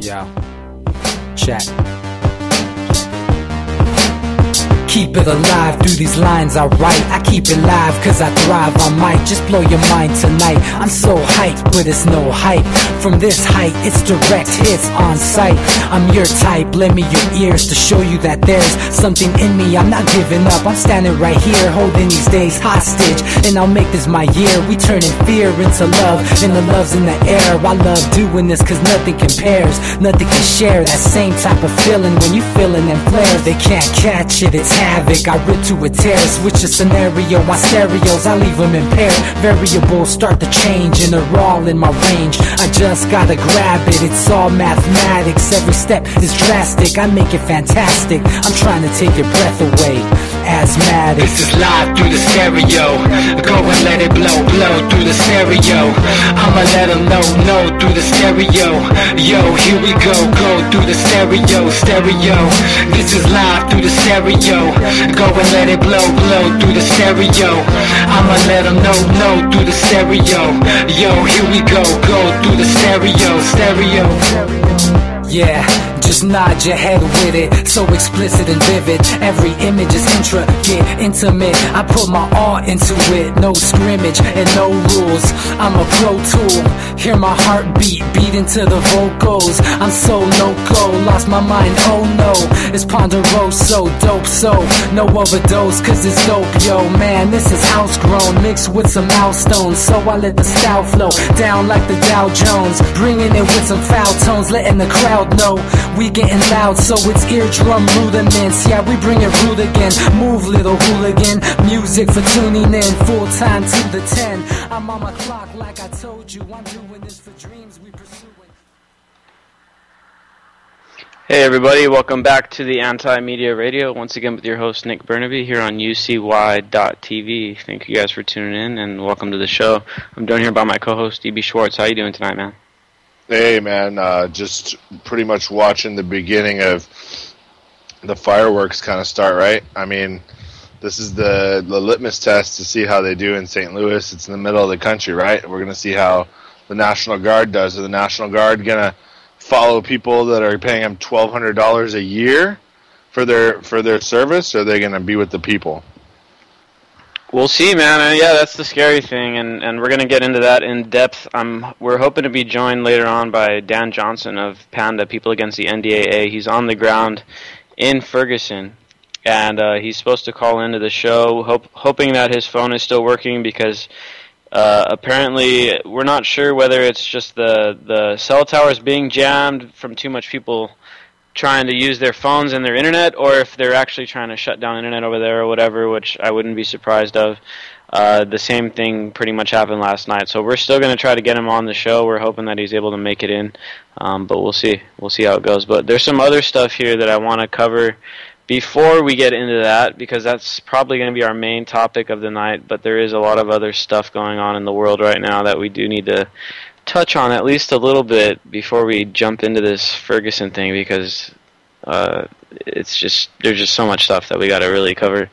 Yo. Check. Keep it alive through these lines I write. I keep it live cause I thrive. I might just blow your mind tonight. I'm so hyped, but it's no hype. From this height, it's direct hits on sight. I'm your type, lend me your ears to show you that there's something in me. I'm not giving up, I'm standing right here, holding these days hostage. And I'll make this my year. We turning fear into love, and the love's in the air. I love doing this cause nothing compares. Nothing can share that same type of feeling when you feeling them flares. They can't catch it, it's havoc. I rip to a tear, switch a scenario on stereos, I leave them impaired. Variables start to change and they're all in my range. I just gotta grab it, it's all mathematics. Every step is drastic, I make it fantastic. I'm trying to take your breath away. Asthmatic. This is live through the stereo. Go and let it blow, blow through the stereo. I'ma let them know through the stereo. Yo, here we go through the stereo, stereo. This is live through the stereo. Go and let it blow, blow through the stereo. I'ma let them know through the stereo. Yo, here we go through the stereo, stereo. Yeah, just nod your head with it, so explicit and vivid. Every image is intricate, intimate. I put my all into it, no scrimmage and no rules. I'm a pro tool, hear my heartbeat, beat into the vocals. I'm so loco, lost my mind, oh no. It's Ponderoso, dope, so no overdose, cause it's dope, yo. Man, this is house grown, mixed with some milestones. So I let the style flow down like the Dow Jones, bringing it with some foul tones, letting the crowd know we getting loud, so it's eardrum rudiments. Yeah, we bring it rude again. Move, little hooligan. Music for tuning in, full time to the 10. I'm on my clock like I told you. I'm doing this for dreams we pursuing. Hey everybody, welcome back to the Anti-Media Radio. Once again with your host Nick Burnaby here on UCY.tv. Thank you guys for tuning in and welcome to the show. I'm joined here by my co-host DB Schwartz. How you doing tonight, man? Hey, man, just pretty much watching the beginning of the fireworks kind of start, right? I mean, this is the litmus test to see how they do in St. Louis. It's in the middle of the country, right? We're going to see how the National Guard does. Is the National Guard going to follow people that are paying them $1,200 a year for their service, or are they going to be with the people? We'll see, man. Yeah, that's the scary thing, and we're going to get into that in depth. We're hoping to be joined later on by Dan Johnson of PANDA, People Against the NDAA. He's on the ground in Ferguson, and he's supposed to call into the show, hoping that his phone is still working, because apparently we're not sure whether it's just the cell towers being jammed from too much people trying to use their phones and their internet, or if they're actually trying to shut down internet over there or whatever, which I wouldn't be surprised of. The same thing pretty much happened last night. So we're still going to try to get him on the show. We're hoping that he's able to make it in, but we'll see. We'll see how it goes. But there's some other stuff here that I want to cover before we get into that, because that's probably going to be our main topic of the night, but there is a lot of other stuff going on in the world right now that we do need to touch on at least a little bit before we jump into this Ferguson thing, because there's just so much stuff that we got to really cover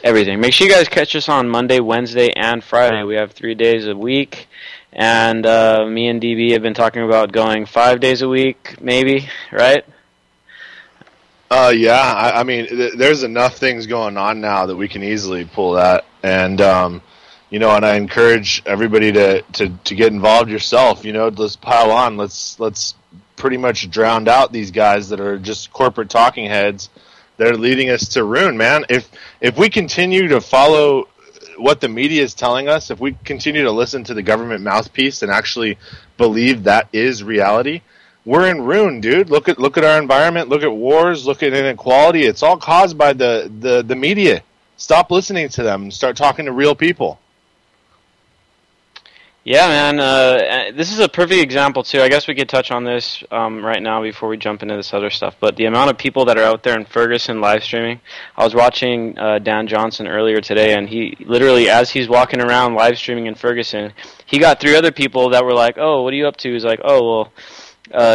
everything. Make sure you guys catch us on Monday, Wednesday, and Friday. We have 3 days a week, and me and DB have been talking about going 5 days a week, maybe, right? Yeah, I mean, there's enough things going on now that we can easily pull that, and and I encourage everybody to get involved yourself. Let's pile on. Let's pretty much drown out these guys that are just corporate talking heads that are leading us to ruin, man. If we continue to follow what the media is telling us, if we continue to listen to the government mouthpiece and actually believe that is reality, we're in ruin, dude. Look at our environment. Look at wars. Look at inequality. It's all caused by the media. Stop listening to them and start talking to real people. Yeah, man. This is a perfect example, too. I guess we could touch on this right now before we jump into this other stuff. But the amount of people that are out there in Ferguson live streaming. I was watching Dan Johnson earlier today, and he literally, as he's walking around live streaming in Ferguson, he got 3 other people that were like, oh, what are you up to? He's like, oh, well,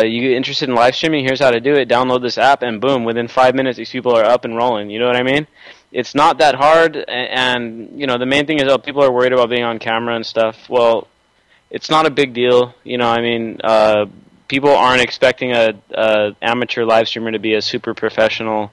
you interested in live streaming? Here's how to do it. Download this app, and boom, within 5 minutes, these people are up and rolling. You know what I mean? It's not that hard, and the main thing is, people are worried about being on camera and stuff. Well, it's not a big deal. people aren't expecting a amateur live streamer to be a super professional,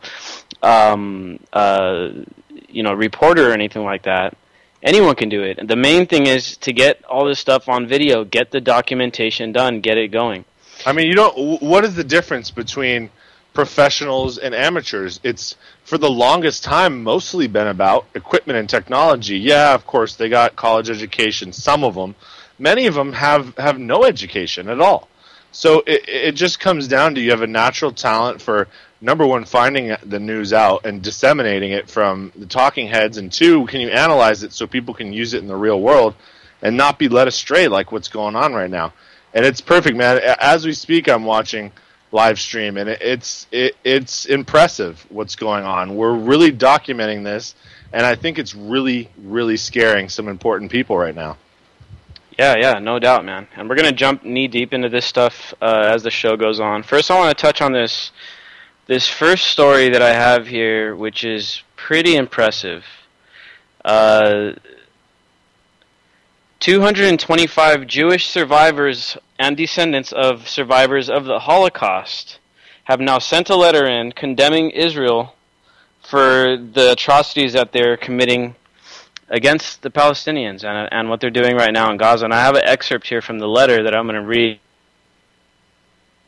reporter or anything like that. Anyone can do it. The main thing is to get all this stuff on video, get the documentation done, get it going. I mean, what is the difference between professionals and amateurs? It's, for the longest time, mostly been about equipment and technology. Yeah, of course, they got college education, some of them. Many of them have no education at all. So it just comes down to, you have a natural talent for, number one, finding the news out and disseminating it from the talking heads, and two, can you analyze it so people can use it in the real world and not be led astray like what's going on right now. And it's perfect, man. As we speak, I'm watching live stream, and it's impressive what's going on. We're really documenting this, and I think it's really, really scaring some important people right now. Yeah, no doubt, man. And we're going to jump knee-deep into this stuff as the show goes on. First, I want to touch on this first story that I have here, which is pretty impressive. 225 Jewish survivors and descendants of survivors of the Holocaust have now sent a letter in condemning Israel for the atrocities that they're committing against the Palestinians and what they're doing right now in Gaza. And I have an excerpt here from the letter that I'm going to read,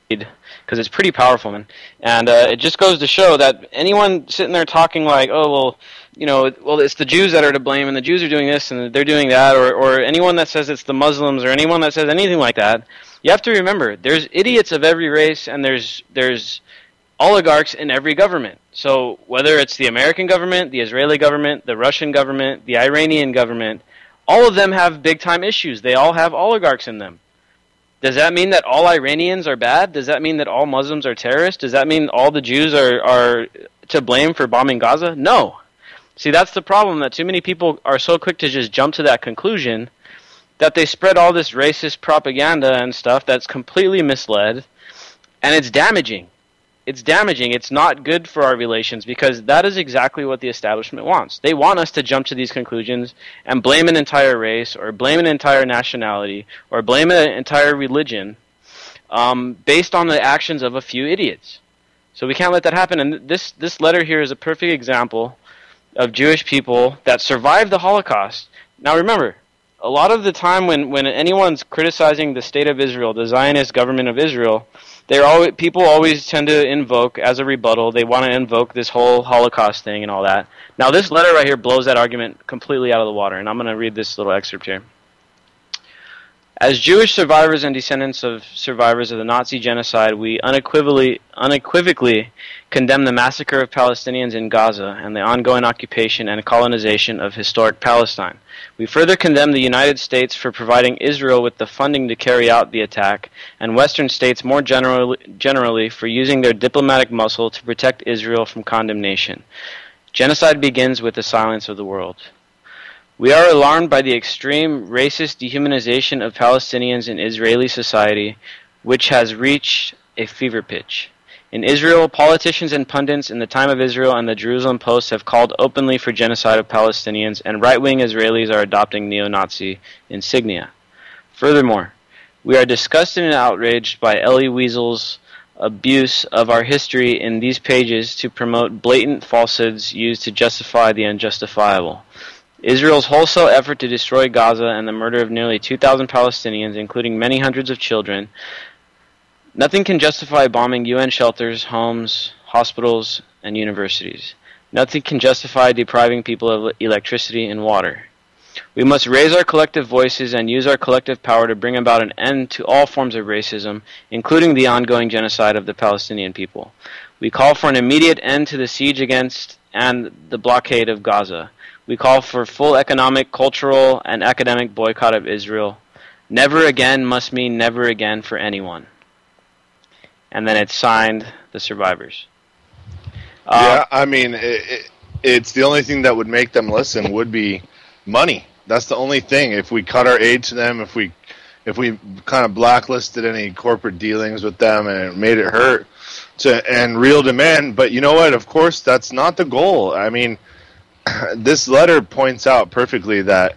because it's pretty powerful, man. And it just goes to show that anyone sitting there talking like, oh, well, it's the Jews that are to blame, and the Jews are doing this, and they're doing that, or anyone that says it's the Muslims, or anyone that says anything like that, you have to remember, there's idiots of every race, and there's oligarchs in every government. So whether it's the American government, the Israeli government, the Russian government, the Iranian government, all of them have big-time issues. They all have oligarchs in them. Does that mean that all Iranians are bad? Does that mean that all Muslims are terrorists? Does that mean all the Jews are to blame for bombing Gaza? No. See, that's the problem, that too many people are so quick to just jump to that conclusion that they spread all this racist propaganda and stuff that's completely misled, and it's damaging. It's damaging. It's not good for our relations, because that is exactly what the establishment wants. They want us to jump to these conclusions and blame an entire race, or blame an entire nationality, or blame an entire religion based on the actions of a few idiots. So we can't let that happen. And this letter here is a perfect example of Jewish people that survived the Holocaust. Now remember, a lot of the time when anyone's criticizing the state of Israel, the Zionist government of Israel, people always tend to invoke, as a rebuttal, they want to invoke this whole Holocaust thing and all that. Now this letter right here blows that argument completely out of the water, and I'm going to read this little excerpt here. As Jewish survivors and descendants of survivors of the Nazi genocide, we unequivocally condemn the massacre of Palestinians in Gaza and the ongoing occupation and colonization of historic Palestine. We further condemn the United States for providing Israel with the funding to carry out the attack, and Western states more generally for using their diplomatic muscle to protect Israel from condemnation. Genocide begins with the silence of the world. We are alarmed by the extreme racist dehumanization of Palestinians in Israeli society, which has reached a fever pitch. In Israel, politicians and pundits in the Time of Israel and the Jerusalem Post have called openly for genocide of Palestinians, and right-wing Israelis are adopting neo-Nazi insignia. Furthermore, we are disgusted and outraged by Elie Wiesel's abuse of our history in these pages to promote blatant falsehoods used to justify the unjustifiable. Israel's wholesale effort to destroy Gaza and the murder of nearly 2,000 Palestinians, including many hundreds of children. Nothing can justify bombing UN shelters, homes, hospitals, and universities. Nothing can justify depriving people of electricity and water. We must raise our collective voices and use our collective power to bring about an end to all forms of racism, including the ongoing genocide of the Palestinian people. We call for an immediate end to the siege against and the blockade of Gaza. We call for full economic, cultural, and academic boycott of Israel. Never again must mean never again for anyone. And then it's signed, the survivors. Yeah, I mean, it's the only thing that would make them listen would be money. That's the only thing. If we cut our aid to them, if we kind of blacklisted any corporate dealings with them and it made it hurt and real demand. But you know what? Of course, that's not the goal. I mean, this letter points out perfectly that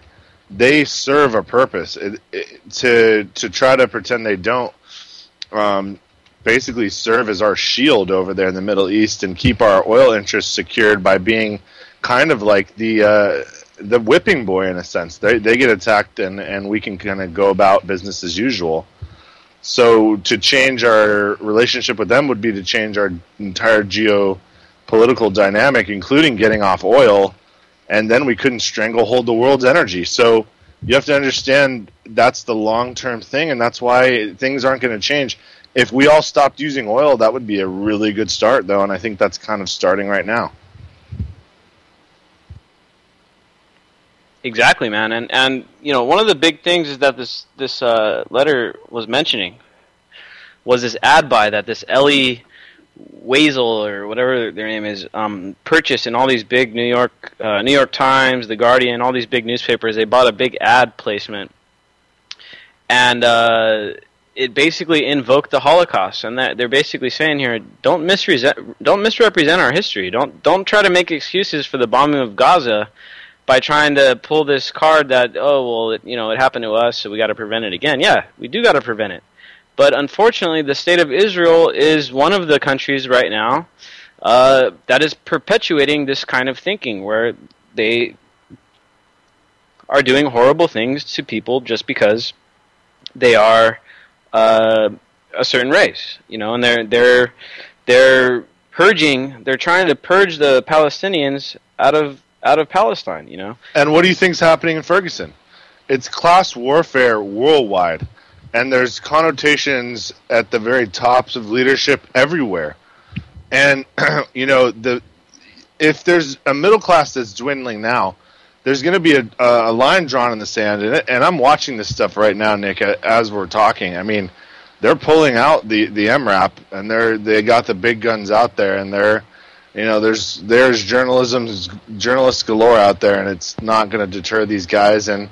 they serve a purpose. To try to pretend they don't, basically serve as our shield over there in the Middle East and keep our oil interests secured by being kind of like the whipping boy in a sense. They get attacked and we can kind of go about business as usual. So to change our relationship with them would be to change our entire geopolitical dynamic, including getting off oil, and then we couldn't stranglehold the world's energy. So you have to understand that's the long-term thing, and that's why things aren't going to change. If we all stopped using oil, that would be a really good start, though, and I think that's kind of starting right now. Exactly, man. And you know, one of the big things is that this letter was mentioning was this ad buy that this Ellie Weisel or whatever their name is purchased in all these big New York Times, The Guardian, all these big newspapers. They bought a big ad placement, and it basically invoked the Holocaust. And that they're basically saying here, don't misrepresent our history. Don't try to make excuses for the bombing of Gaza by trying to pull this card that, it happened to us, so we got to prevent it again. Yeah, we do got to prevent it. But unfortunately, the state of Israel is one of the countries right now that is perpetuating this kind of thinking, where they are doing horrible things to people just because they are a certain race, and they're trying to purge the Palestinians out of Palestine, And what do you think's happening in Ferguson? It's class warfare worldwide, and there's connotations at the very tops of leadership everywhere. And if there's a middle class that's dwindling now, there's going to be a line drawn in the sand, and I'm watching this stuff right now, Nick, as we're talking. I mean, they're pulling out the MRAP, and they got the big guns out there, and there's journalists galore out there, and it's not going to deter these guys. And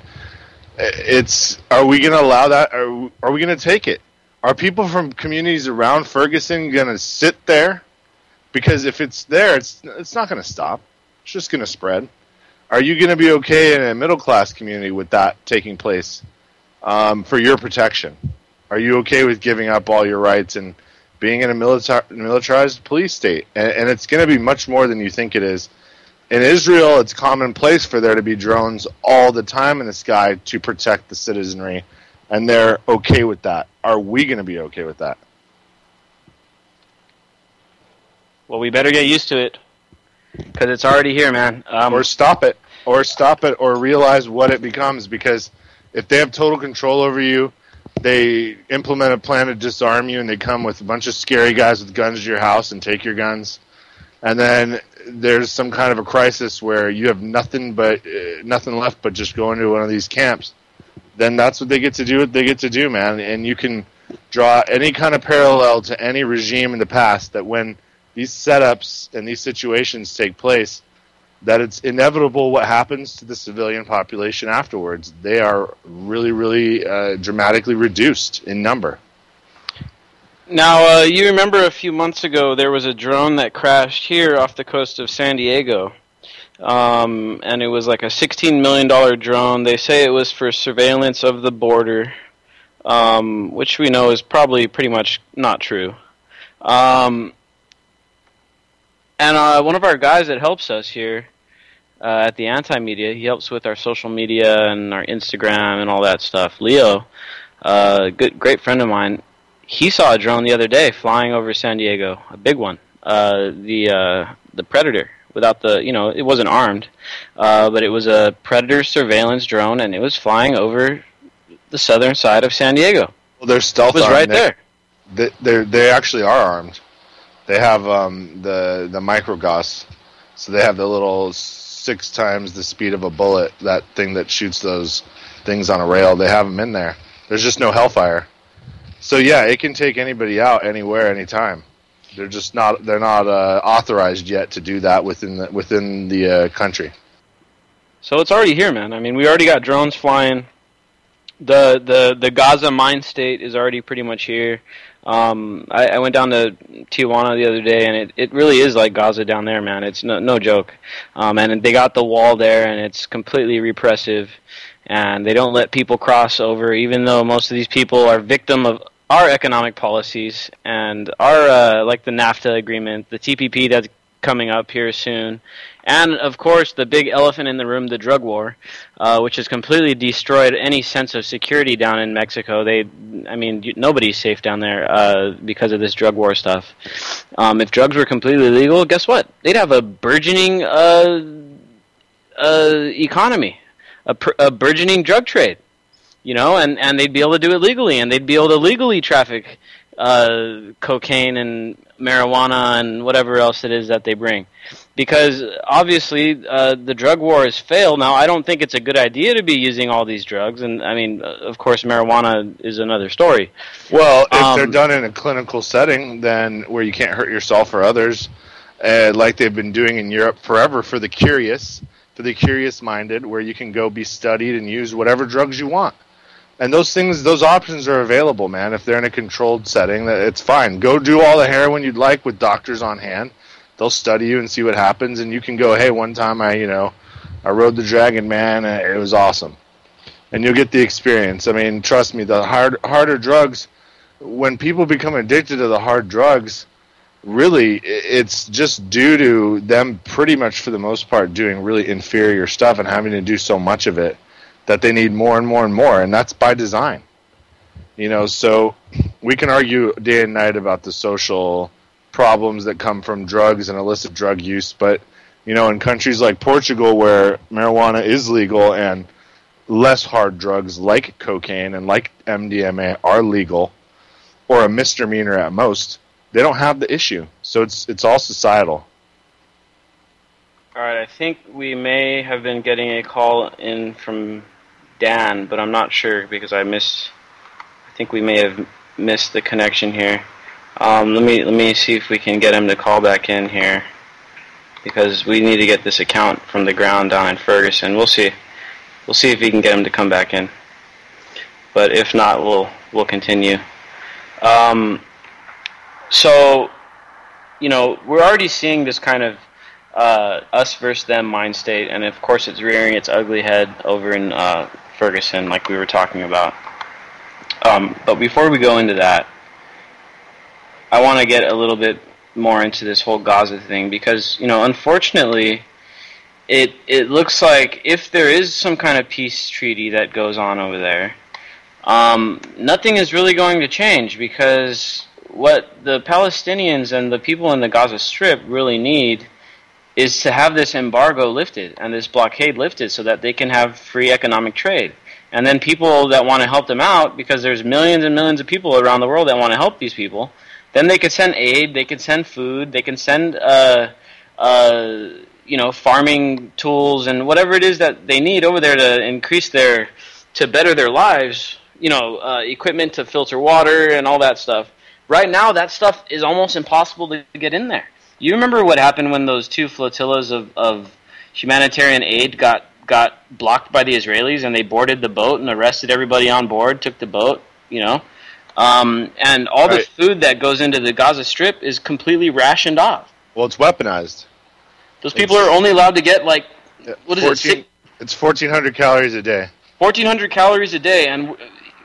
are we going to allow that? Are we going to take it? Are people from communities around Ferguson going to sit there? Because if it's there, it's not going to stop. It's just going to spread. Are you going to be okay in a middle class community with that taking place for your protection? Are you okay with giving up all your rights and being in a militarized police state? And it's going to be much more than you think it is. In Israel, it's commonplace for there to be drones all the time in the sky to protect the citizenry, and they're okay with that. Are we going to be okay with that? Well, we better get used to it, because it's already here, man. Or stop it, or realize what it becomes, because if they have total control over you, they implement a plan to disarm you, and they come with a bunch of scary guys with guns to your house and take your guns. And then there's some kind of a crisis where you have nothing left but just go into one of these camps. Then that's what they get to do. What they get to do, man. And you can draw any kind of parallel to any regime in the past, that when these setups and these situations take place, that it's inevitable what happens to the civilian population afterwards. They are really, really dramatically reduced in number. Now, you remember a few months ago there was a drone that crashed here off the coast of San Diego. And it was like a $16 million drone. They say it was for surveillance of the border, which we know is probably pretty much not true. And one of our guys that helps us here at the Anti-Media, he helps with our social media and our Instagram and all that stuff. Leo, great friend of mine, he saw a drone the other day flying over San Diego, a big one, the Predator. Without it wasn't armed, but it was a Predator surveillance drone, and it was flying over the southern side of San Diego. Well, they're stealth armed. It was right there. They actually are armed. They have the micro Gauss, so they have the little 6 times the speed of a bullet, that thing that shoots those things on a rail. They have them in there. There's just no hellfire. So yeah, it can take anybody out anywhere, anytime. They're just not. They're not authorized yet to do that within the country. So it's already here, man. I mean, we already got drones flying. The Gaza mind state is already pretty much here. I went down to Tijuana the other day, and it really is like Gaza down there, man. It's no joke. And they got the wall there, and it's completely repressive, and they don't let people cross over, even though most of these people are victim our economic policies and our like the NAFTA agreement, the TPP that's coming up here soon, and of course the big elephant in the room, the drug war, which has completely destroyed any sense of security down in Mexico. Nobody's safe down there because of this drug war stuff. If drugs were completely legal, guess what? They'd have a burgeoning economy, a burgeoning drug trade. And they'd be able to do it legally, and they'd be able to legally traffic cocaine and marijuana and whatever else it is that they bring. Because obviously the drug war has failed. Now, I don't think it's a good idea to be using all these drugs, and of course, marijuana is another story. Well, if they're done in a clinical setting, then where you can't hurt yourself or others, like they've been doing in Europe forever for the curious-minded, where you can go be studied and use whatever drugs you want. And those options are available, man. If they're in a controlled setting, it's fine. Go do all the heroin you'd like with doctors on hand. They'll study you and see what happens, and you can go, hey, one time I rode the Dragon, man, and it was awesome. And you'll get the experience. Trust me, the harder drugs, when people become addicted to the hard drugs, really, it's just due to them pretty much for the most part doing really inferior stuff and having to do so much of it that they need more and more and more, and that's by design. So we can argue day and night about the social problems that come from drugs and illicit drug use, but in countries like Portugal, where marijuana is legal and less hard drugs like cocaine and like MDMA are legal, or a misdemeanor at most, they don't have the issue. So it's all societal. All right, I think we may have been getting a call in from Dan, but I'm not sure because I think we may have missed the connection here. Let me see if we can get him to call back in here, because we need to get this account from the ground down in Ferguson. We'll see if we can get him to come back in. But if not, we'll continue. So, we're already seeing this kind of us versus them mind state, and of course it's rearing its ugly head over in Ferguson, like we were talking about. But before we go into that, I want to get a little bit more into this whole Gaza thing, because, unfortunately, it looks like if there is some kind of peace treaty that goes on over there, nothing is really going to change, because what the Palestinians and the people in the Gaza Strip really need is to have this embargo lifted and this blockade lifted so that they can have free economic trade. And then people that want to help them out, because there's millions and millions of people around the world that want to help these people, then they could send aid, they could send food, they can send farming tools and whatever it is that they need over there to better their lives, equipment to filter water and all that stuff. Right now, that stuff is almost impossible to get in there. You remember what happened when those two flotillas of humanitarian aid got blocked by the Israelis, and they boarded the boat and arrested everybody on board, took the boat, and all the food that goes into the Gaza Strip is completely rationed off. Well, it's weaponized. Those people are only allowed to get, what is it? It's 1,400 calories a day. 1,400 calories a day, and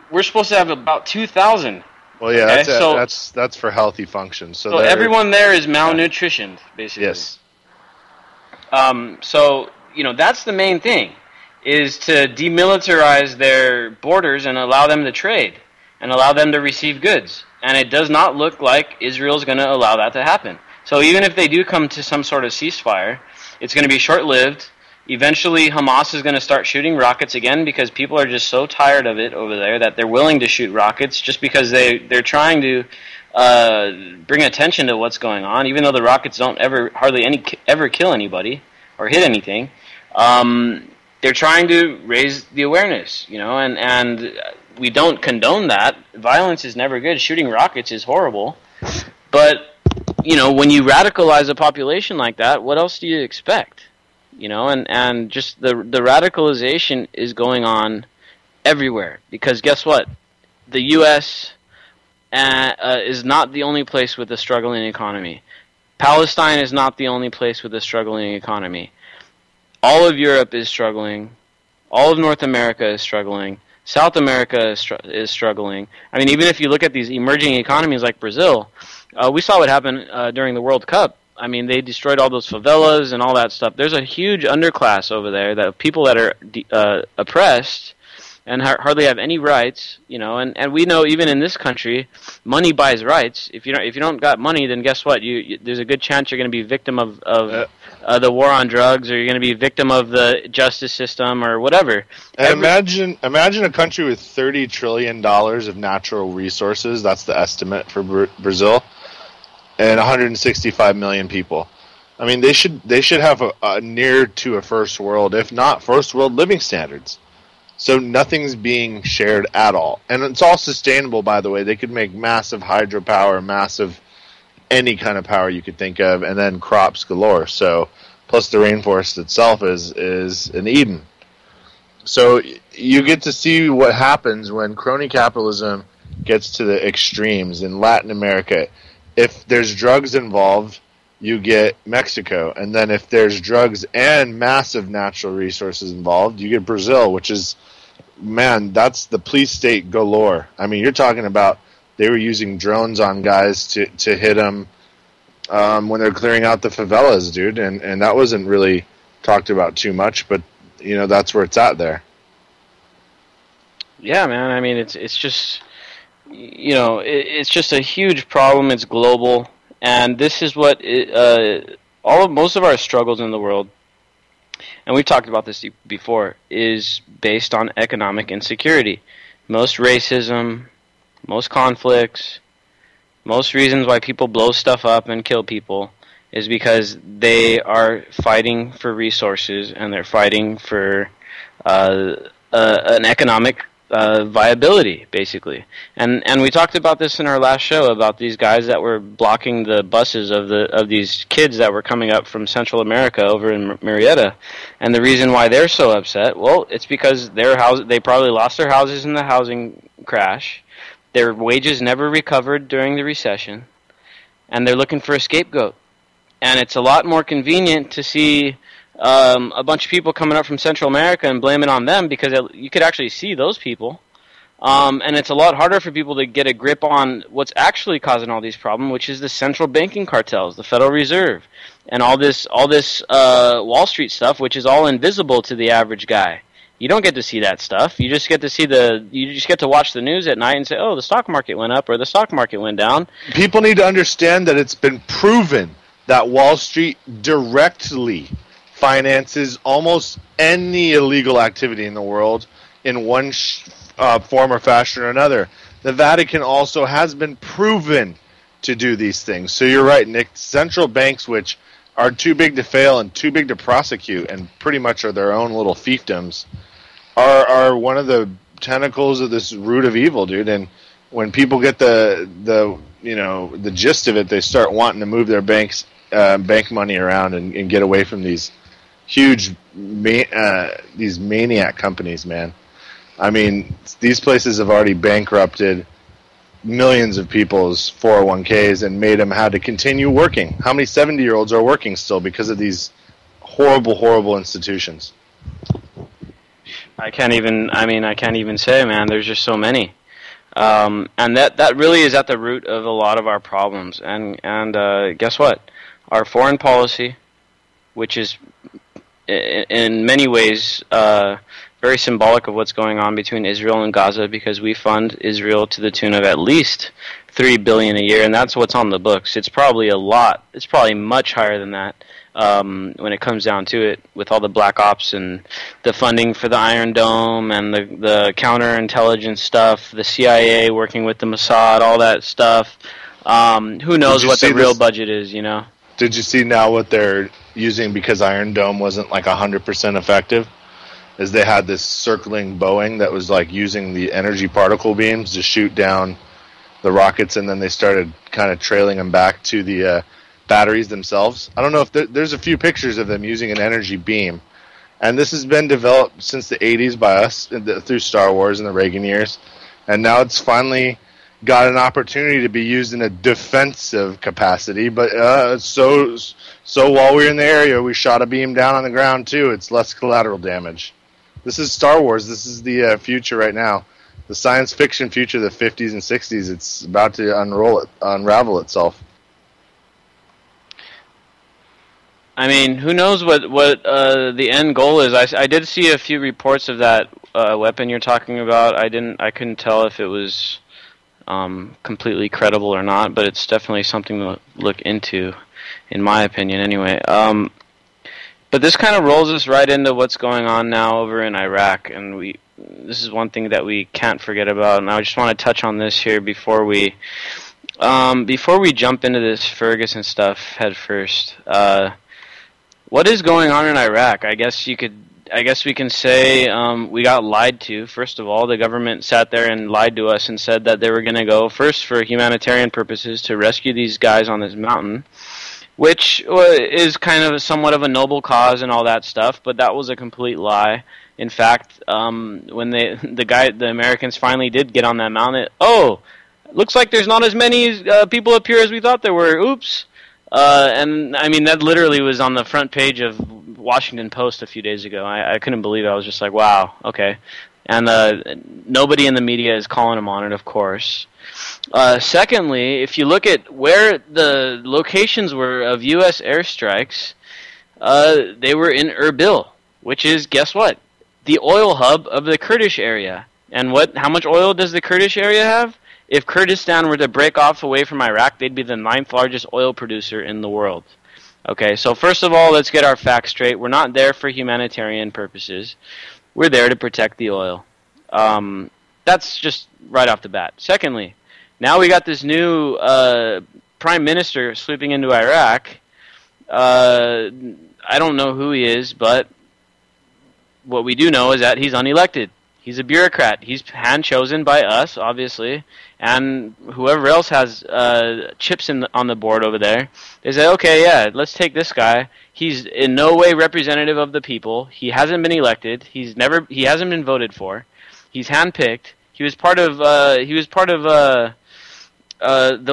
we're supposed to have about 2,000. Well, yeah, okay? That's for healthy function. So everyone there is malnutritioned, basically. Yes. That's the main thing, is to demilitarize their borders and allow them to trade and allow them to receive goods. And it does not look like Israel's going to allow that to happen. So even if they do come to some sort of ceasefire, it's going to be short-lived. Eventually, Hamas is going to start shooting rockets again, because people are just so tired of it over there that they're willing to shoot rockets just because they're trying to bring attention to what's going on, even though the rockets don't ever kill anybody or hit anything. They're trying to raise the awareness, and we don't condone that. Violence is never good. Shooting rockets is horrible. But, when you radicalize a population like that, what else do you expect? And just the radicalization is going on everywhere, because guess what? The U.S. Is not the only place with a struggling economy. Palestine is not the only place with a struggling economy. All of Europe is struggling. All of North America is struggling. South America is struggling. I mean, even if you look at these emerging economies like Brazil, we saw what happened during the World Cup. I mean, they destroyed all those favelas and all that stuff. There's a huge underclass over there, that people that are oppressed and hardly have any rights, you know. And we know even in this country, money buys rights. If you don't got money, then guess what? There's a good chance you're going to be victim of the war on drugs, or you're going to be victim of the justice system, or whatever. And imagine a country with $30 trillion of natural resources. That's the estimate for Brazil. And 165 million people. I mean, they should have a near to a first world, if not first world, living standards. So nothing's being shared at all, and it's all sustainable. By the way, they could make massive hydropower, massive any kind of power you could think of, and then crops galore. So plus the rainforest itself is an Eden. So you get to see what happens when crony capitalism gets to the extremes in Latin America. If there's drugs involved, you get Mexico. And then if there's drugs and massive natural resources involved, you get Brazil, which is, man, that's the police state galore. I mean, you're talking about they were using drones on guys to hit them when they're clearing out the favelas, dude. And that wasn't really talked about too much, but, you know, that's where it's at there. Yeah, man. I mean, it's just... You know, it's just a huge problem. It's global, and this is what most of our struggles in the world, and we've talked about this before, is based on economic insecurity. Most racism, most conflicts, most reasons why people blow stuff up and kill people is because they are fighting for resources, and they're fighting for an economic viability, basically. And we talked about this in our last show, about these guys that were blocking the buses of these kids that were coming up from Central America over in Murrieta. And the reason why they're so upset, well, it's because they probably lost their houses in the housing crash. Their wages never recovered during the recession, and they're looking for a scapegoat. And it's a lot more convenient to see a bunch of people coming up from Central America and blame it on them, because you could actually see those people. And it's a lot harder for people to get a grip on what's actually causing all these problems, which is the central banking cartels, the Federal Reserve, and all this Wall Street stuff, which is all invisible to the average guy. You don't get to see that stuff. You just get to watch the news at night and say, "Oh, the stock market went up," or "The stock market went down." People need to understand that it's been proven that Wall Street directly finances almost any illegal activity in the world in one form or fashion or another. The Vatican also has been proven to do these things. So you're right, Nick. Central banks, which are too big to fail and too big to prosecute and pretty much are their own little fiefdoms, are one of the tentacles of this root of evil, dude. And when people get the gist of it, they start wanting to move their bank money around and get away from these huge these maniac companies, man. I mean, these places have already bankrupted millions of people's 401ks and made them have to continue working. How many 70-year-olds are working still because of these horrible, horrible institutions? I can't even say, man. There's just so many. And that really is at the root of a lot of our problems. And guess what? Our foreign policy, which is in many ways very symbolic of what's going on between Israel and Gaza, because we fund Israel to the tune of at least $3 billion a year, and that's what's on the books. It's probably a lot. It's probably much higher than that when it comes down to it, with all the black ops and the funding for the Iron Dome and the counterintelligence stuff, the CIA working with the Mossad, all that stuff. Who knows what the real budget is, you know? Did you see now what they're using because Iron Dome wasn't like 100% effective? Is they had this circling Boeing that was like using the energy particle beams to shoot down the rockets, and then they started kind of trailing them back to the batteries themselves. I don't know if there's a few pictures of them using an energy beam, and this has been developed since the 80s by us through Star Wars in the Reagan years, and now it's finally got an opportunity to be used in a defensive capacity. But so while we were in the area, we shot a beam down on the ground too. It's less collateral damage. This is Star Wars. This is the future right now. The science fiction future of the 50s and 60s. It's about to unravel itself. I mean, who knows what the end goal is? I did see a few reports of that weapon you're talking about. I couldn't tell if it was completely credible or not, but it's definitely something to look into, in my opinion, anyway. But this kind of rolls us right into what's going on now over in Iraq, and this is one thing that we can't forget about. And I just want to touch on this here before we jump into this Ferguson stuff head first. What is going on in Iraq? I guess we can say we got lied to. First of all, the government sat there and lied to us and said that they were going to go first for humanitarian purposes to rescue these guys on this mountain, which is kind of somewhat of a noble cause and all that stuff, but that was a complete lie. In fact, when the Americans finally did get on that mountain, looks like there's not as many people up here as we thought there were. Oops. And I mean, that literally was on the front page of Washington Post a few days ago. I couldn't believe it. I was just like, wow, okay. And nobody in the media is calling them on it, of course. Secondly, if you look at where the locations were of U.S. airstrikes, they were in Erbil, which is, guess what? The oil hub of the Kurdish area. And how much oil does the Kurdish area have? If Kurdistan were to break off away from Iraq, they'd be the 9th largest oil producer in the world. Okay, so first of all, let's get our facts straight. We're not there for humanitarian purposes. We're there to protect the oil. That's just right off the bat. Secondly, now we got this new prime minister sweeping into Iraq. I don't know who he is, but what we do know is that he's unelected. He's a bureaucrat. He's hand-chosen by us, obviously, and whoever else has chips on the board over there. They say, okay, yeah, let's take this guy. He's in no way representative of the people. He hasn't been elected. He hasn't been voted for. He's handpicked. He was part of the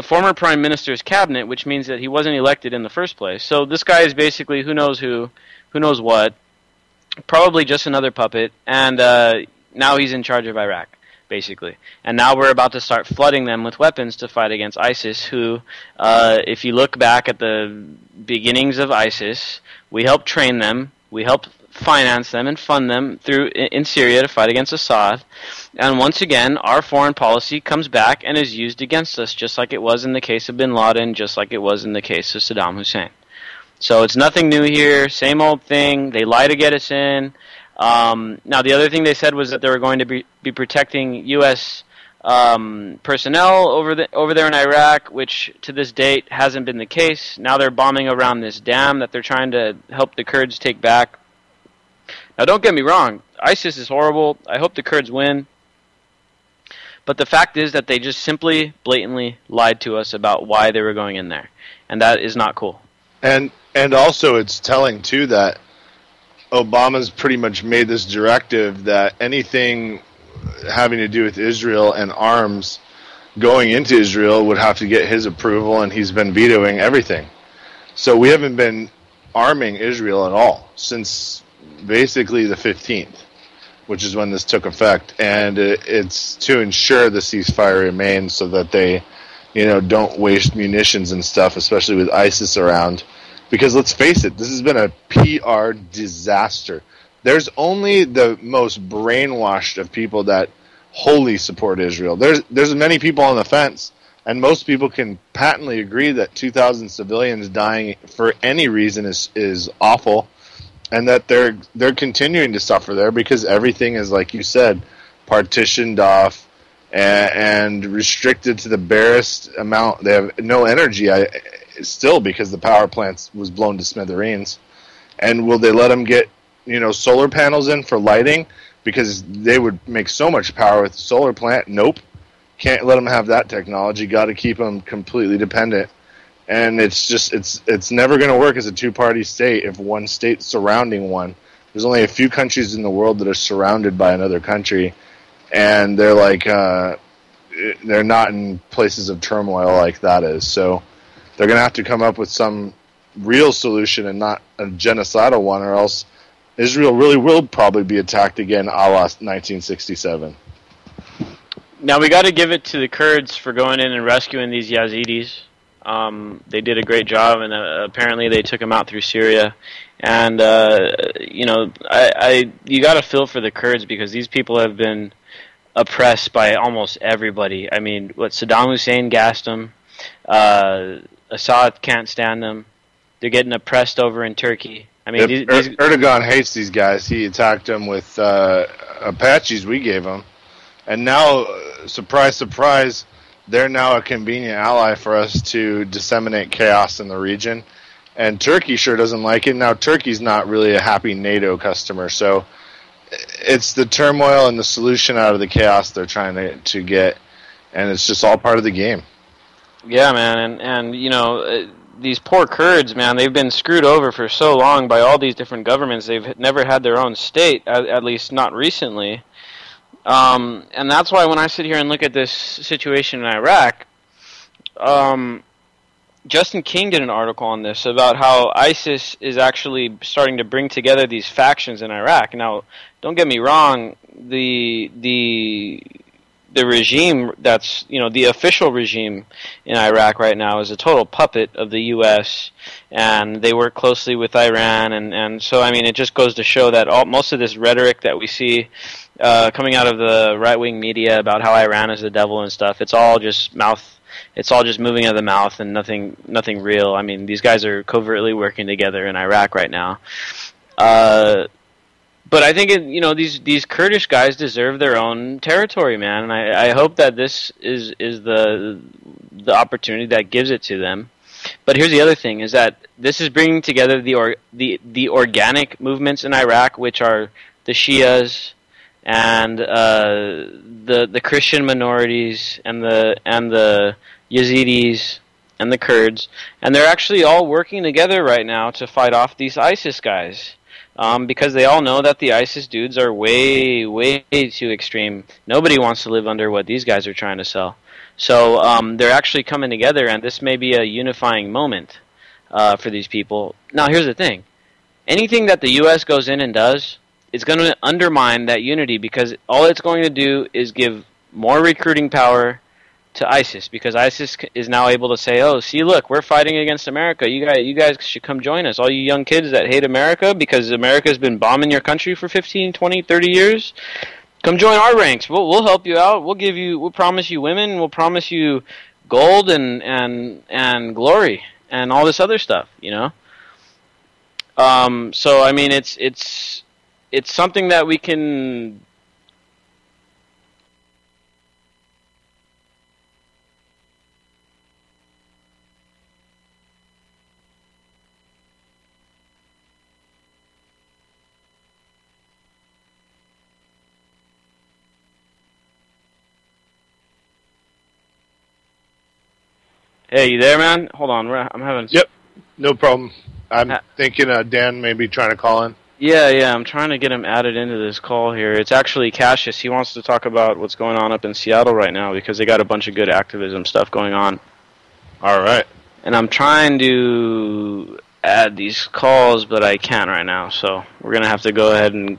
former prime minister's cabinet, which means that he wasn't elected in the first place. So this guy is basically who knows what. Probably just another puppet, and now he's in charge of Iraq, basically. And now we're about to start flooding them with weapons to fight against ISIS, who, if you look back at the beginnings of ISIS, we helped train them, we helped finance them and fund them in Syria to fight against Assad. And once again, our foreign policy comes back and is used against us, just like it was in the case of bin Laden, just like it was in the case of Saddam Hussein. So it's nothing new here, same old thing. They lie to get us in. Now, the other thing they said was that they were going to be protecting U.S. Personnel over there in Iraq, which to this date hasn't been the case. Now they're bombing around this dam that they're trying to help the Kurds take back. Now, don't get me wrong. ISIS is horrible. I hope the Kurds win. But the fact is that they just simply, blatantly lied to us about why they were going in there. And that is not cool. And also it's telling, too, that Obama's pretty much made this directive that anything having to do with Israel and arms going into Israel would have to get his approval, and he's been vetoing everything. So we haven't been arming Israel at all since basically the 15th, which is when this took effect. And it's to ensure the ceasefire remains so that they, don't waste munitions and stuff, especially with ISIS around. Because let's face it, this has been a PR disaster. There's only the most brainwashed of people that wholly support Israel. There's many people on the fence, and most people can patently agree that 2,000 civilians dying for any reason is awful, and that they're continuing to suffer there because everything is, like you said, partitioned off and restricted to the barest amount. They have no energy. Still, because the power plant was blown to smithereens. And will they let them get, solar panels in for lighting? Because they would make so much power with the solar plant. Nope. Can't let them have that technology. Got to keep them completely dependent. And it's never going to work as a two-party state if one state's surrounding one. There's only a few countries in the world that are surrounded by another country. And they're like, they're not in places of turmoil like that is. So they're going to have to come up with some real solution and not a genocidal one, or else Israel really will probably be attacked again, a la 1967. Now we got to give it to the Kurds for going in and rescuing these Yazidis. They did a great job, and apparently they took them out through Syria. And you got to feel for the Kurds because these people have been oppressed by almost everybody. I mean, Saddam Hussein gassed them. Assad can't stand them. They're getting oppressed over in Turkey. I mean, Erdogan hates these guys. He attacked them with Apaches we gave him, and now, surprise, surprise, they're now a convenient ally for us to disseminate chaos in the region. And Turkey sure doesn't like it. Now, Turkey's not really a happy NATO customer, so it's the turmoil and the solution out of the chaos they're trying to get, and it's just all part of the game. Yeah, man, and you know, these poor Kurds, man, they've been screwed over for so long by all these different governments. They've never had their own state, at least not recently. And that's why when I sit here and look at this situation in Iraq, Justin King did an article on this about how ISIS is actually starting to bring together these factions in Iraq. Now, don't get me wrong, the regime that's, you know, the official regime in Iraq right now is a total puppet of the U.S., and they work closely with Iran, and so, I mean, it just goes to show that most of this rhetoric that we see coming out of the right-wing media about how Iran is the devil and stuff, it's all just moving out of the mouth and nothing real. I mean, these guys are covertly working together in Iraq right now. But I think these Kurdish guys deserve their own territory, man. And I hope that this is the opportunity that gives it to them. But here's the other thing: is that this is bringing together the organic movements in Iraq, which are the Shias and the Christian minorities and the Yazidis and the Kurds, and they're actually all working together right now to fight off these ISIS guys. Because they all know that the ISIS dudes are way, way too extreme. Nobody wants to live under what these guys are trying to sell. So they're actually coming together, and this may be a unifying moment for these people. Now, here's the thing. Anything that the U.S. goes in and does, it's going to undermine that unity, because all it's going to do is give more recruiting power to ISIS, because ISIS is now able to say, oh, see, look, we're fighting against America. You guys should come join us. All you young kids that hate America because America's been bombing your country for 15, 20, 30 years, come join our ranks. We'll help you out. We'll promise you women. We'll promise you gold and glory and all this other stuff, you know? So, I mean, it's something that we can... Hey, you there, man? Hold on, I'm having... Yep, no problem. I'm thinking Dan may be trying to call in. Yeah, I'm trying to get him added into this call here. It's actually Cassius. He wants to talk about what's going on up in Seattle right now, because they got a bunch of good activism stuff going on. All right. And I'm trying to add these calls, but I can't right now, so we're going to have to go ahead and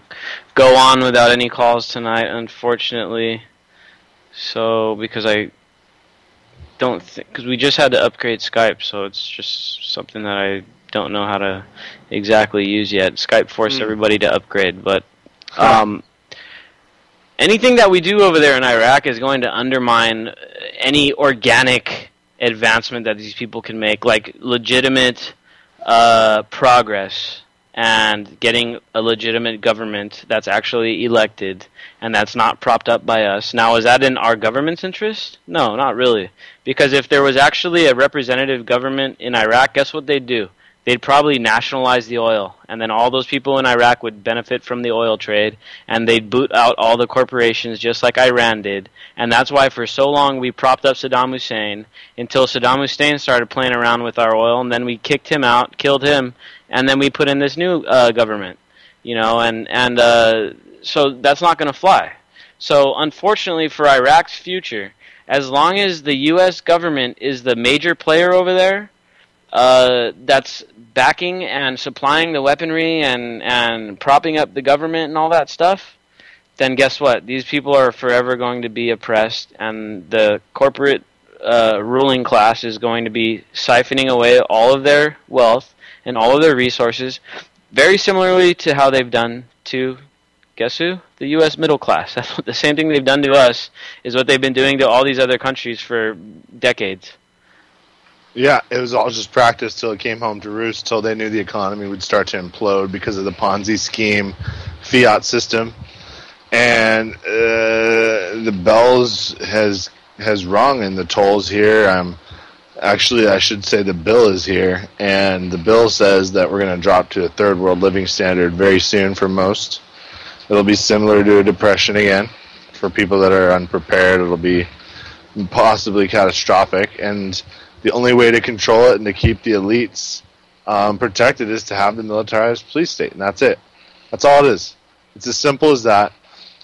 go on without any calls tonight, unfortunately. So, because we just had to upgrade Skype, so it's just something that I don't know how to exactly use yet. Skype forced everybody to upgrade, but anything that we do over there in Iraq is going to undermine any organic advancement that these people can make, like legitimate progress and getting a legitimate government that's actually elected and that's not propped up by us. Now, is that in our government's interest? No, not really. Because if there was actually a representative government in Iraq, guess what they'd do? They'd probably nationalize the oil, and then all those people in Iraq would benefit from the oil trade, and they'd boot out all the corporations just like Iran did. And that's why for so long we propped up Saddam Hussein until Saddam Hussein started playing around with our oil, and then we kicked him out, killed him, and then we put in this new government. You know, and so that's not going to fly. So unfortunately for Iraq's future, as long as the U.S. government is the major player over there, that's backing and supplying the weaponry and propping up the government and all that stuff, then guess what? These people are forever going to be oppressed, and the corporate ruling class is going to be siphoning away all of their wealth and all of their resources, very similarly to how they've done to, guess who? The U.S. middle class. That's the same thing they've done to us is what they've been doing to all these other countries for decades. Yeah, it was all just practice till it came home to roost, till they knew the economy would start to implode because of the Ponzi scheme, fiat system. And the bells has rung, and the toll's here. Actually, I should say the bill is here, and the bill says that we're going to drop to a third world living standard very soon for most. It'll be similar to a depression again. For people that are unprepared, it'll be possibly catastrophic, and the only way to control it and to keep the elites protected is to have the militarized police state, and that's it. That's all it is. It's as simple as that.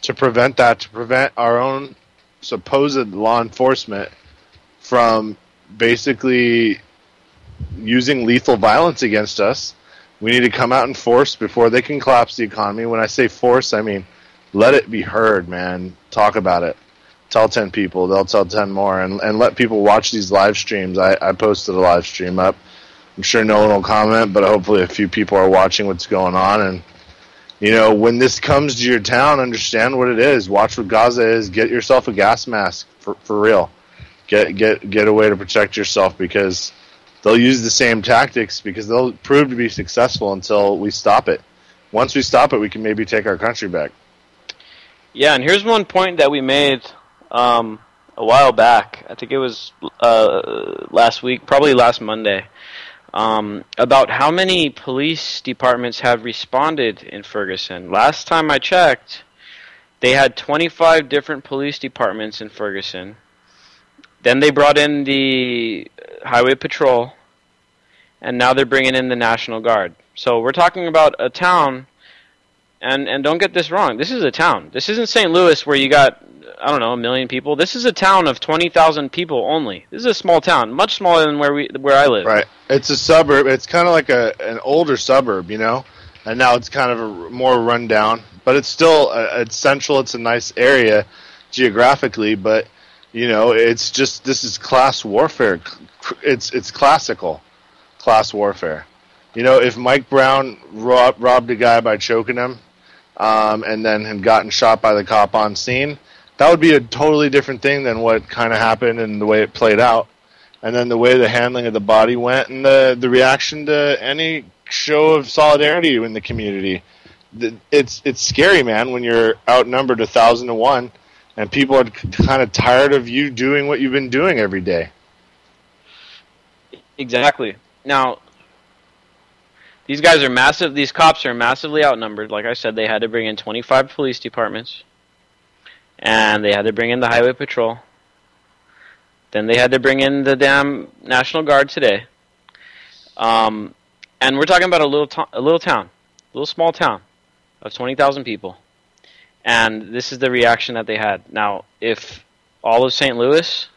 To prevent our own supposed law enforcement from basically using lethal violence against us, we need to come out in force before they can collapse the economy. When I say force, I mean let it be heard, man. Talk about it. Tell 10 people, they'll tell 10 more, and let people watch these live streams. I posted a live stream up. I'm sure no one will comment, but hopefully a few people are watching what's going on. And, you know, when this comes to your town, understand what it is. Watch what Gaza is. Get yourself a gas mask, for real. Get a way to protect yourself, because they'll use the same tactics, because they'll prove to be successful until we stop it. Once we stop it, we can maybe take our country back. Yeah, and here's one point that we made a while back. I think it was last week, probably last Monday, about how many police departments have responded in Ferguson. Last time I checked, they had 25 different police departments in Ferguson. Then they brought in the Highway Patrol, and now they're bringing in the National Guard. So we're talking about a town, and don't get this wrong, this is a town. This isn't St. Louis where you got, I don't know, 1 million people. This is a town of 20,000 people only. This is a small town, much smaller than where I live. Right. It's a suburb. It's kind of like an older suburb, you know, and now it's kind of a more rundown. But it's still it's central. It's a nice area geographically, but you know, it's just, this is class warfare. It's classical class warfare. You know, if Mike Brown robbed a guy by choking him, and then had gotten shot by the cop on scene, that would be a totally different thing than what kind of happened and the way it played out. And then the way the handling of the body went, and the reaction to any show of solidarity in the community. It's scary, man, when you're outnumbered 1,000 to 1, and people are kind of tired of you doing what you've been doing every day. Exactly. Now, these guys are massive. These cops are massively outnumbered. Like I said, they had to bring in 25 police departments, and they had to bring in the Highway Patrol. Then they had to bring in the damn National Guard today. And we're talking about a little small town of 20,000 people. And this is the reaction that they had. Now, if all of St. Louis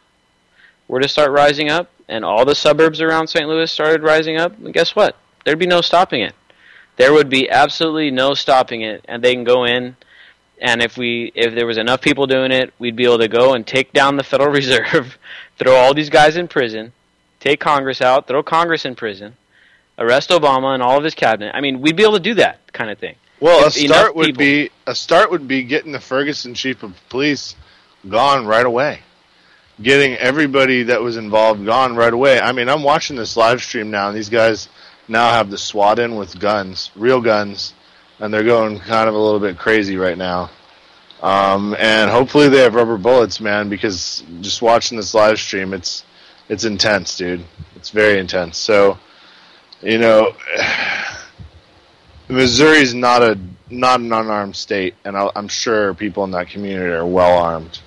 were to start rising up, and all the suburbs around St. Louis started rising up, then guess what? There'd be no stopping it. There would be absolutely no stopping it, and they can go in, and if there was enough people doing it, we'd be able to go and take down the Federal Reserve, throw all these guys in prison, take Congress out, throw Congress in prison, arrest Obama and all of his cabinet. I mean, we'd be able to do that kind of thing. Well, a start would be getting the Ferguson chief of police gone right away. Getting everybody that was involved gone right away. I mean, I'm watching this live stream now, and these guys now have the SWAT in with guns, real guns, and they're going kind of a little bit crazy right now. And hopefully they have rubber bullets, man, because just watching this live stream, it's intense, dude. It's very intense. So, you know, Missouri's not an unarmed state, and I'm sure people in that community are well armed.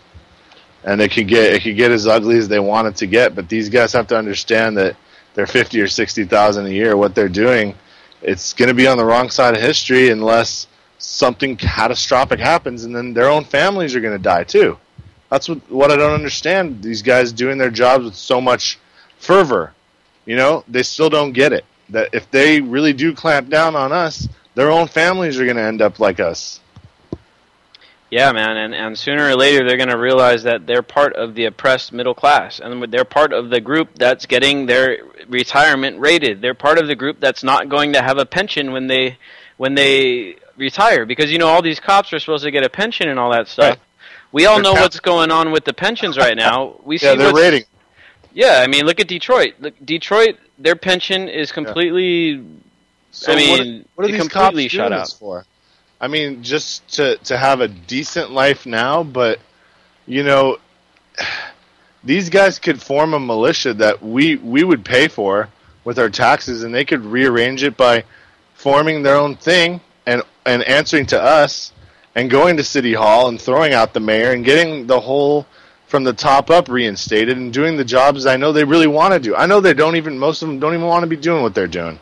And it could get as ugly as they want it to get, but these guys have to understand that they're 50 or 60,000 a year. What they're doing, it's going to be on the wrong side of history unless something catastrophic happens, and then their own families are going to die too. That's what I don't understand. These guys doing their jobs with so much fervor. You know, they still don't get it. That if they really do clamp down on us, their own families are going to end up like us. Yeah, man, and sooner or later they're going to realize that they're part of the oppressed middle class, and they're part of the group that's getting their retirement rated. They're part of the group that's not going to have a pension when they retire, because, you know, all these cops are supposed to get a pension and all that stuff. Right. We all know what's going on with the pensions right now. We see they're rating. Yeah, I mean, look at Detroit. Detroit, their pension is completely. So I mean, what are these completely cops shut doing out this for? I mean, just to have a decent life now, but, you know, these guys could form a militia that we would pay for with our taxes, and they could rearrange it by forming their own thing and answering to us and going to City Hall and throwing out the mayor and getting the whole from the top up reinstated and doing the jobs I know they really want to do. I know most of them don't even want to be doing what they're doing.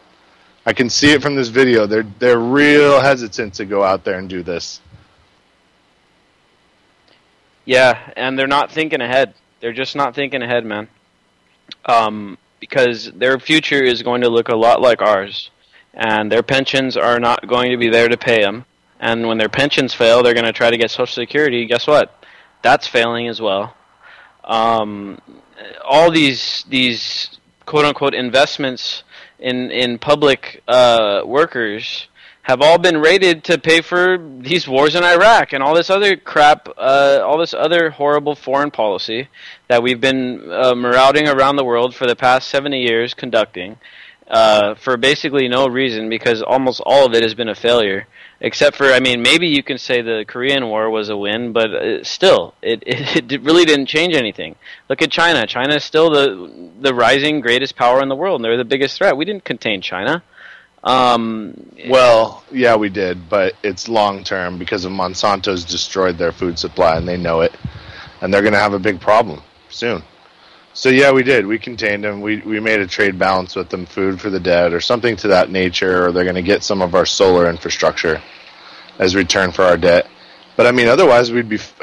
I can see it from this video. They're real hesitant to go out there and do this. Yeah, and they're not thinking ahead. They're just not thinking ahead, man. Because their future is going to look a lot like ours, and their pensions are not going to be there to pay them. And when their pensions fail, they're going to try to get Social Security. Guess what? That's failing as well. All these quote-unquote investments in public workers have all been rated to pay for these wars in Iraq and all this other crap, all this other horrible foreign policy that we've been marauding around the world for the past 70 years conducting for basically no reason, because almost all of it has been a failure. Except for, I mean, maybe you can say the Korean War was a win, but still, it really didn't change anything. Look at China. China is still the rising greatest power in the world, and they're the biggest threat. We didn't contain China. Well, yeah, we did, but it's long term because of Monsanto's destroyed their food supply, and they know it, and they're going to have a big problem soon. So yeah, we did. We contained them. We made a trade balance with them, food for the dead, or something to that nature, or they're going to get some of our solar infrastructure as return for our debt. But I mean, otherwise,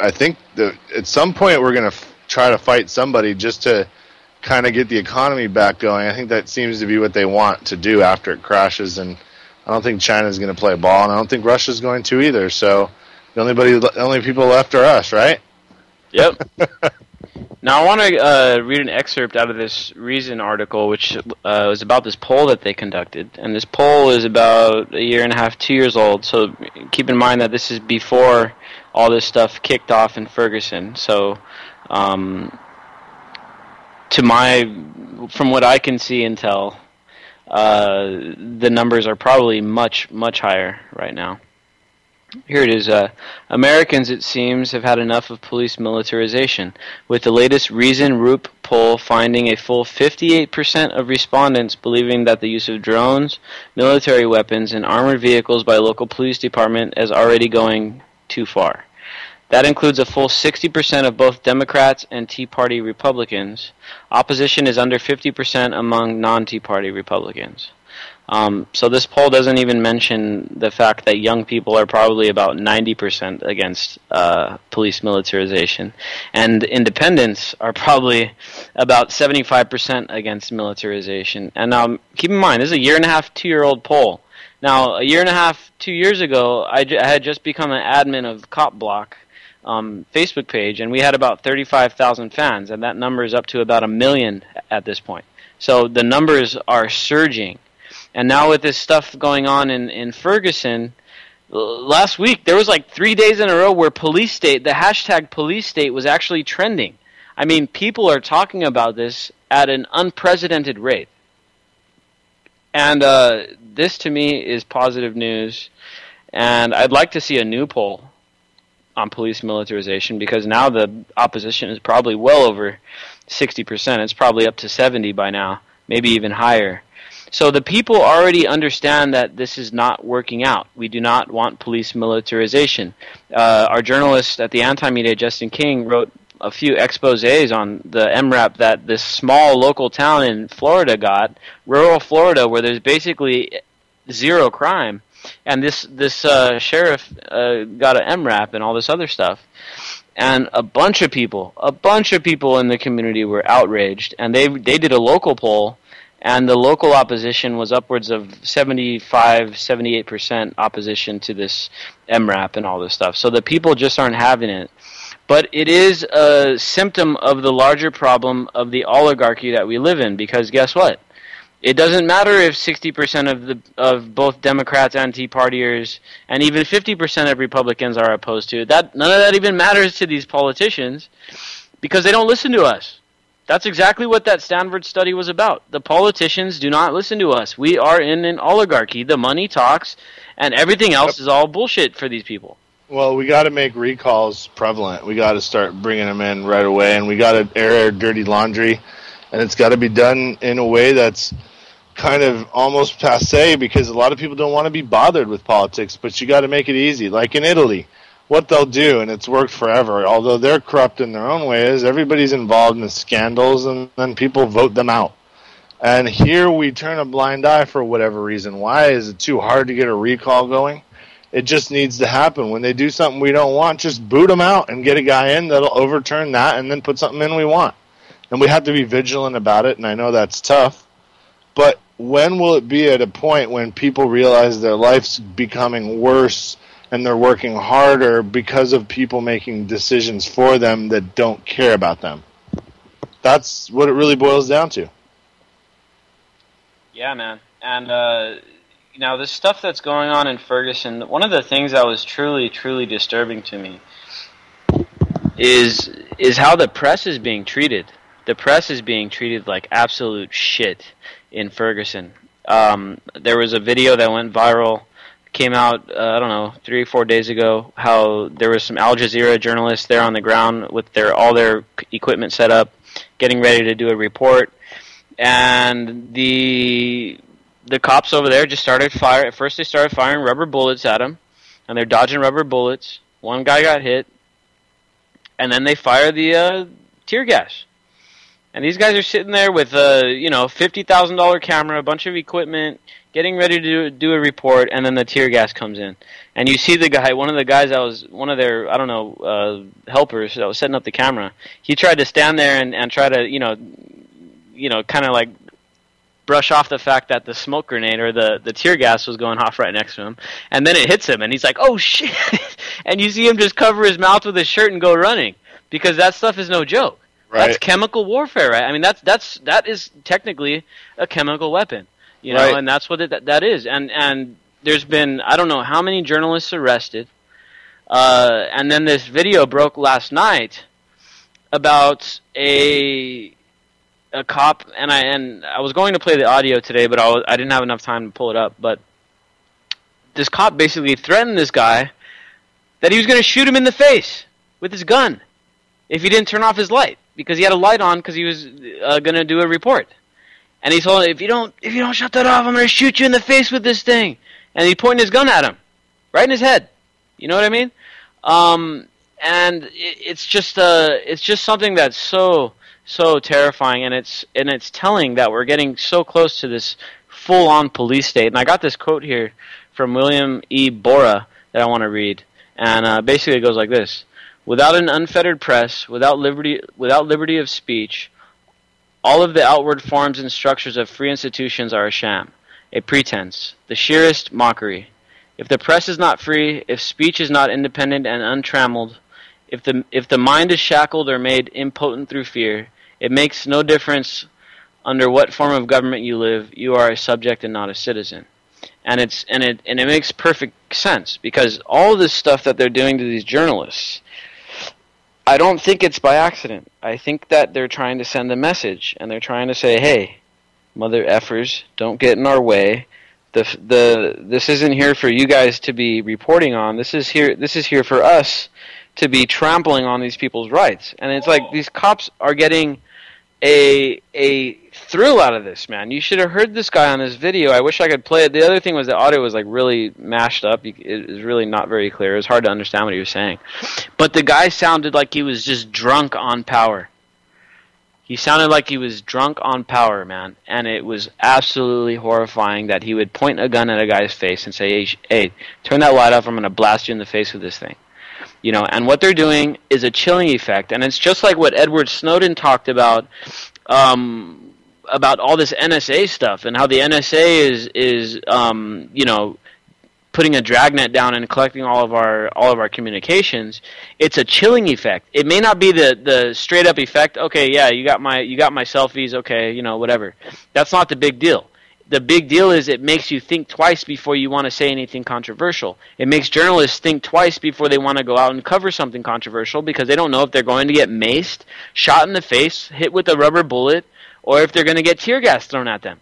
I think that at some point we're going to try to fight somebody just to kind of get the economy back going. I think that seems to be what they want to do after it crashes, and I don't think China's going to play ball, and I don't think Russia's going to either. So the only people left are us, right? Yep. Now, I want to read an excerpt out of this Reason article, which was about this poll that they conducted. And this poll is about 1.5 years, 2 years old. So keep in mind that this is before all this stuff kicked off in Ferguson. So from what I can see and tell, the numbers are probably much, much higher right now. Here it is. Americans, it seems, have had enough of police militarization, with the latest Reason Roop poll finding a full 58% of respondents believing that the use of drones, military weapons, and armored vehicles by local police department is already going too far. That includes a full 60% of both Democrats and Tea Party Republicans. Opposition is under 50% among non-Tea Party Republicans. So this poll doesn't even mention the fact that young people are probably about 90% against police militarization, and independents are probably about 75% against militarization. And keep in mind, this is a 1.5 years, 2-year-old poll. Now, 1.5 years, 2 years ago, I had just become an admin of Cop Block Facebook page, and we had about 35,000 fans, and that number is up to about 1 million at this point. So the numbers are surging. And now with this stuff going on in Ferguson, last week there was like 3 days in a row where police state, the hashtag police state was actually trending. I mean, people are talking about this at an unprecedented rate. And this to me is positive news. And I'd like to see a new poll on police militarization, because now the opposition is probably well over 60%. It's probably up to 70 by now, maybe even higher. So the people already understand that this is not working out. We do not want police militarization. Our journalist at the Anti-Media, Justin King, wrote a few exposés on the MRAP that this small local town in Florida got, rural Florida, where there's basically zero crime. And this sheriff got an MRAP and all this other stuff. And a bunch of people in the community were outraged. And they did a local poll. and the local opposition was upwards of 75-78% opposition to this MRAP and all this stuff. So the people just aren't having it. But it is a symptom of the larger problem of the oligarchy that we live in, because guess what? It doesn't matter if 60% of both Democrats and Tea Partiers and even 50% of Republicans are opposed to it. None of that even matters to these politicians because they don't listen to us. That's exactly what that Stanford study was about. The politicians do not listen to us. We are in an oligarchy. The money talks, and everything else is all bullshit for these people. Well, we got to make recalls prevalent. We got to start bringing them in right away, and we got to air dirty laundry, and it's got to be done in a way that's kind of almost passé, because a lot of people don't want to be bothered with politics, but you got to make it easy. Like in Italy, what they'll do, and it's worked forever, although they're corrupt in their own way, is everybody's involved in the scandals, and then people vote them out. And here we turn a blind eye for whatever reason. Why? Is it too hard to get a recall going? It just needs to happen. When they do something we don't want, just boot them out and get a guy in that'll overturn that and then put something in we want. And we have to be vigilant about it, and I know that's tough. But when will it be at a point when people realize their life's becoming worse and they're working harder because of people making decisions for them that don't care about them? That's what it really boils down to. Yeah, man. And, this stuff that's going on in Ferguson, one of the things that was truly, truly disturbing to me is how the press is being treated. The press is being treated like absolute shit in Ferguson. There was a video that went viral, came out, 3 or 4 days ago, how there was some Al Jazeera journalists there on the ground with all their equipment set up, getting ready to do a report, and the cops over there just started firing. At first they started firing rubber bullets at them, and they're dodging rubber bullets. One guy got hit, and then they fire the tear gas. And these guys are sitting there with a $50,000 camera, a bunch of equipment, getting ready to do a report, and then the tear gas comes in. And you see the guy, one of the guys that was one of their, helpers that was setting up the camera. He tried to stand there and try to, kind of like brush off the fact that the smoke grenade or the tear gas was going off right next to him. And then it hits him, and he's like, oh, shit! And you see him just cover his mouth with his shirt and go running, because that stuff is no joke. Right. That's chemical warfare, right? I mean, that is technically a chemical weapon, right. And that's what that is. And there's been, I don't know how many journalists arrested, and then this video broke last night about a cop, and I was going to play the audio today, but I didn't have enough time to pull it up. But this cop basically threatened this guy that he was going to shoot him in the face with his gun if he didn't turn off his light, because he had a light on because he was going to do a report. And he told him, if you don't shut that off, I'm going to shoot you in the face with this thing. And he pointed his gun at him, right in his head. You know what I mean? And it's just something that's so terrifying, and it's telling that we're getting so close to this full-on police state. And I got this quote here from William E. Bora that I want to read, and basically it goes like this: "Without an unfettered press, without liberty of speech, all of the outward forms and structures of free institutions are a sham, a pretense, the sheerest mockery. If the press is not free, if speech is not independent and untrammeled, if the mind is shackled or made impotent through fear, it makes no difference under what form of government you live. You are a subject and not a citizen." And it makes perfect sense, because all this stuff that they're doing to these journalists, I don't think it's by accident. I think that they're trying to send a message, and they're trying to say, hey, mother effers, don't get in our way. This isn't here for you guys to be reporting on. This is here for us to be trampling on these people's rights. And it's like these cops are getting a thrill out of this, man. You should have heard this guy on this video. I wish I could play it. The other thing was the audio was like really mashed up. It was really not very clear. It was hard to understand what he was saying. But the guy sounded like he was just drunk on power. He sounded like he was drunk on power, man. And it was absolutely horrifying that he would point a gun at a guy's face and say, hey, turn that light off, I'm going to blast you in the face with this thing. And what they're doing is a chilling effect. And it's just like what Edward Snowden talked about about all this NSA stuff and how the NSA is putting a dragnet down and collecting all of our communications. It's a chilling effect. It may not be the straight up effect. Okay, yeah, you got my selfies. Okay, whatever. That's not the big deal. The big deal is it makes you think twice before you want to say anything controversial. It makes journalists think twice before they want to go out and cover something controversial because they don't know if they're going to get maced, shot in the face, hit with a rubber bullet, or if they're going to get tear gas thrown at them.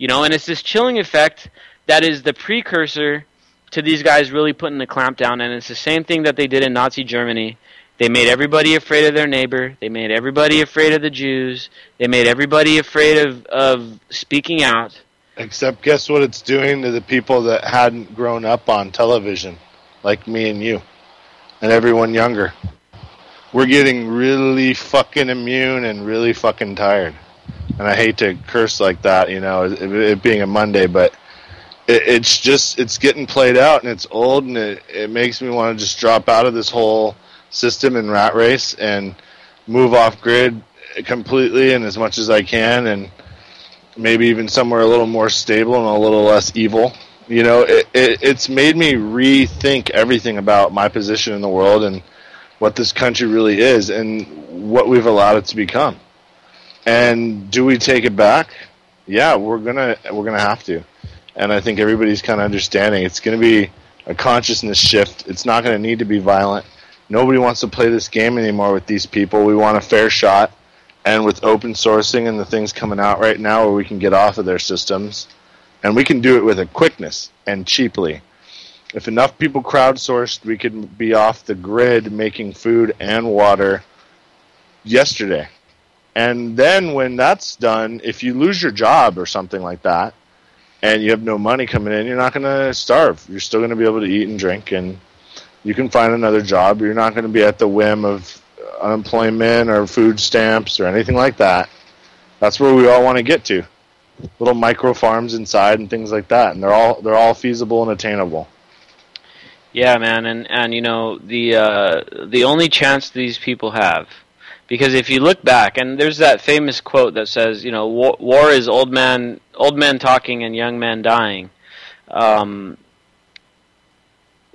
And it's this chilling effect that is the precursor to these guys really putting the clamp down, and it's the same thing that they did in Nazi Germany. They made everybody afraid of their neighbor. They made everybody afraid of the Jews. They made everybody afraid of speaking out. Except guess what it's doing to the people that hadn't grown up on television, like me and you, and everyone younger. We're getting really fucking immune and really fucking tired. And I hate to curse like that, it being a Monday, but it's getting played out and it's old, and it makes me want to just drop out of this whole system and rat race and move off grid completely and as much as I can, and maybe even somewhere a little more stable and a little less evil. It's made me rethink everything about my position in the world and what this country really is and what we've allowed it to become. And do we take it back? Yeah, we're gonna have to. And I think everybody's kind of understanding it's going to be a consciousness shift. It's not going to need to be violent. Nobody wants to play this game anymore with these people. We want a fair shot. And with open sourcing and the things coming out right now where we can get off of their systems, and we can do it with a quickness and cheaply. If enough people crowdsourced, we could be off the grid making food and water yesterday. And then when that's done, if you lose your job or something like that, and you have no money coming in, you're not going to starve. You're still going to be able to eat and drink, and you can find another job. You're not going to be at the whim of unemployment or food stamps or anything like that. That's where we all want to get to. Little micro farms inside and things like that, and they're all feasible and attainable. Yeah, man, and the only chance these people have, because if you look back, and there's that famous quote that says, war is old men talking and young men dying.